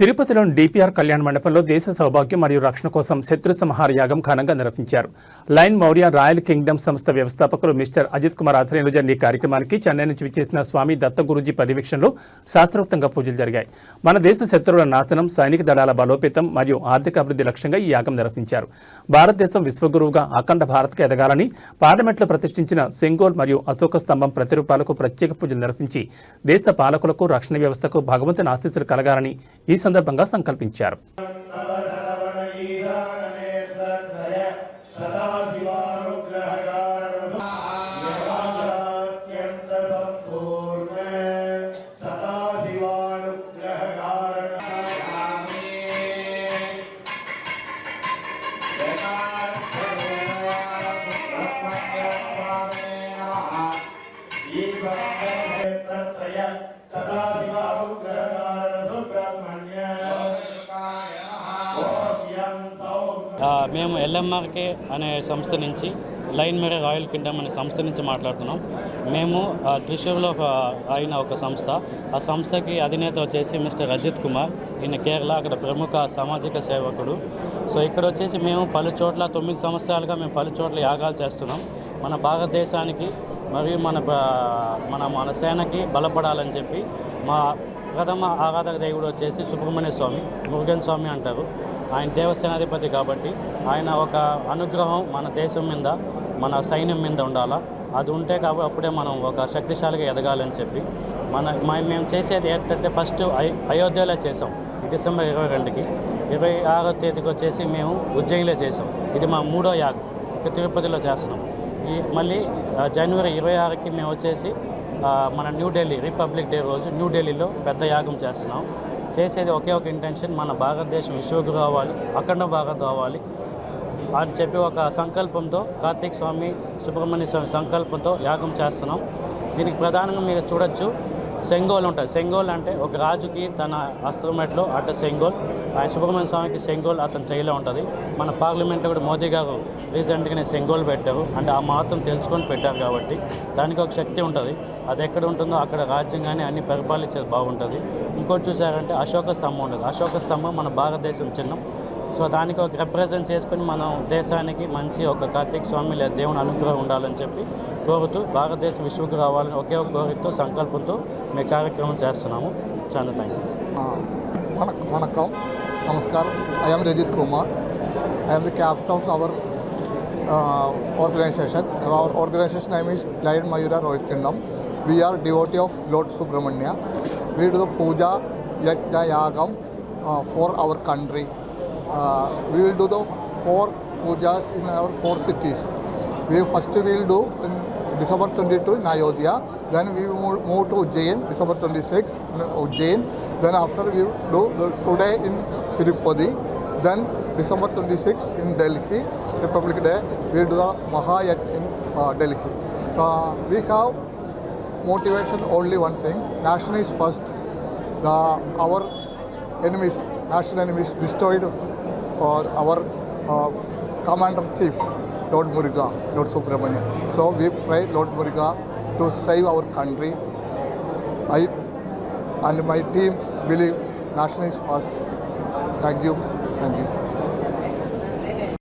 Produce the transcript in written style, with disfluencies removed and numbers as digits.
తిరుపతిలోని డిపిఆర్ కళ్యాణ మండపంలో దేశ సౌభాగ్యం మరియు రక్షణ కోసం శత్రు సంహార యాగం ఘనంగా నిర్వహించారు. లైన్ మౌర్య రాయల్ కింగ్డమ్ సంస్థ వ్యవస్థాపకులు మిస్టర్ అజిత్ కుమార్ ఆధ్వర్యంలో జరిగిన ఈ కార్యక్రమానికి చెన్నై నుంచి విచ్చేసిన స్వామి దత్త గురూజీ పర్యవేక్షణలో శాస్త్రోక్తంగా పూజలు జరిగాయి. మన దేశ శత్రువుల నాశనం, సైనిక దళాల బలోపేతం మరియు ఆర్థిక అభివృద్ధి లక్ష్యంగా ఈ యాగం నిర్వహించారు. భారతదేశం విశ్వగురువుగా అఖండ భారత్కు ఎదగాలని పార్లమెంట్లో ప్రతిష్ఠించిన సెంగోల్ మరియు అశోక స్తంభం ప్రతిరూపాలకు ప్రత్యేక పూజలు నిర్వహించి దేశ పాలకులకు, రక్షణ వ్యవస్థకు భగవంతుని ఆశీస్సులు కలగాలని ఈ సందర్భంగా సంకల్పించారు. మేము ఎల్ఎంఆర్కే అనే సంస్థ నుంచి లైన్ మౌర్య రాయల్ కింగ్డమ్ అనే సంస్థ నుంచి మాట్లాడుతున్నాం. మేము త్రిశూర్లో అయిన ఒక సంస్థ. ఆ సంస్థకి అధినేత వచ్చేసి మిస్టర్ అజిత్ కుమార్. ఈయన కేరళ, అక్కడ ప్రముఖ సామాజిక సేవకుడు. సో ఇక్కడ వచ్చేసి మేము పలు చోట్ల 9 సంవత్సరాలుగా మేము పలు చోట్ల యాగాలు చేస్తున్నాం. మన భారతదేశానికి మరియు మన సేనకి బలపడాలని చెప్పి మా ప్రథమ ఆరాధక దేవుడు వచ్చేసి సుబ్రహ్మణ్య స్వామి, మురుగన్ స్వామి అంటారు. ఆయన దేవసేనాధిపతి కాబట్టి ఆయన ఒక అనుగ్రహం మన దేశం మీద, మన సైన్యం మీద ఉండాలా. అది ఉంటే కాబట్టి అప్పుడే మనం ఒక శక్తిశాలిగా ఎదగాలని చెప్పి మేము చేసేది ఏంటంటే ఫస్ట్ అయోధ్యలో చేసాం. డిసెంబర్ 22కి, 26వ తేదీకి వచ్చేసి మేము ఉజ్జయినిలో చేసాం. ఇది మా 3వ యాగం. తిరుపతిలో చేస్తున్నాం. మళ్ళీ జనవరి 26కి మేము వచ్చేసి మన న్యూఢిల్లీ రిపబ్లిక్ డే రోజు న్యూఢిల్లీలో పెద్ద యాగం చేస్తున్నాం. చేసేది ఒకే ఒక ఇంటెన్షన్, మన భారతదేశం విశ్వగురు అవ్వాలి, అఖండ భారత్ అవ్వాలి అని చెప్పి ఒక సంకల్పంతో, కార్తీక్ స్వామి, సుబ్రహ్మణ్య స్వామి సంకల్పంతో యాగం చేస్తున్నాం. దీనికి ప్రధానంగా మీరు చూడొచ్చు, సెంగోల్ ఉంటుంది. సెంగోల్ అంటే ఒక రాజుకి తన అస్త్రమెట్లో అడ్డ సెంగోల్, ఆయన సుబ్రహ్మణ్య స్వామికి సెంగోల్ అతని చేయిలో ఉంటుంది. మన పార్లమెంట్లో కూడా మోదీ గారు రీసెంట్గానే సెంగోల్ పెట్టారు. అంటే ఆ మహత్వం తెలుసుకొని పెట్టారు కాబట్టి దానికి ఒక శక్తి ఉంటుంది. అది ఎక్కడ ఉంటుందో అక్కడ రాజ్యం కానీ అన్ని పరిపాలించేది బాగుంటుంది. ఇంకోటి చూసారంటే అశోక స్తంభం ఉంటుంది. అశోక స్తంభం మన భారతదేశం చిహ్నం. సో దానికి ఒక రిప్రజెంట్ చేసుకుని మనం దేశానికి మంచి ఒక కార్తీక స్వామి లేదా దేవుని అనుగ్రహం ఉండాలని చెప్పి కోరుతూ భారతదేశం విశ్వకు రావాలని ఒకే ఒక కోరికతో సంకల్పంతో మేము కార్యక్రమం చేస్తున్నాము. చాలా థ్యాంక్ యూ. వణకం, నమస్కారం. I am Rajit Kumar. I am the captain of our organization. Our organization name is Lion Mauria Royal Kingdom. We are devotee of Lord Subramanya. We do the puja, yajna, yagam for our country. We will do the 4 pujas in our 4 cities. First we will do in December 22 in Ayodhya. Then we will move to Ujjain, December 26 in Ujjain. Then after we will do today in Tirupati. Then December 26 in Delhi, Republic Day, we will do the Mahayajna in Delhi. We have motivation only one thing: nation is first. Our enemies, national enemies, destroyed our commander-in-chief, Lord Muruga, Lord Subramanya. So we pray Lord Muruga to save our country. I and my team believe nation is first. Thank you.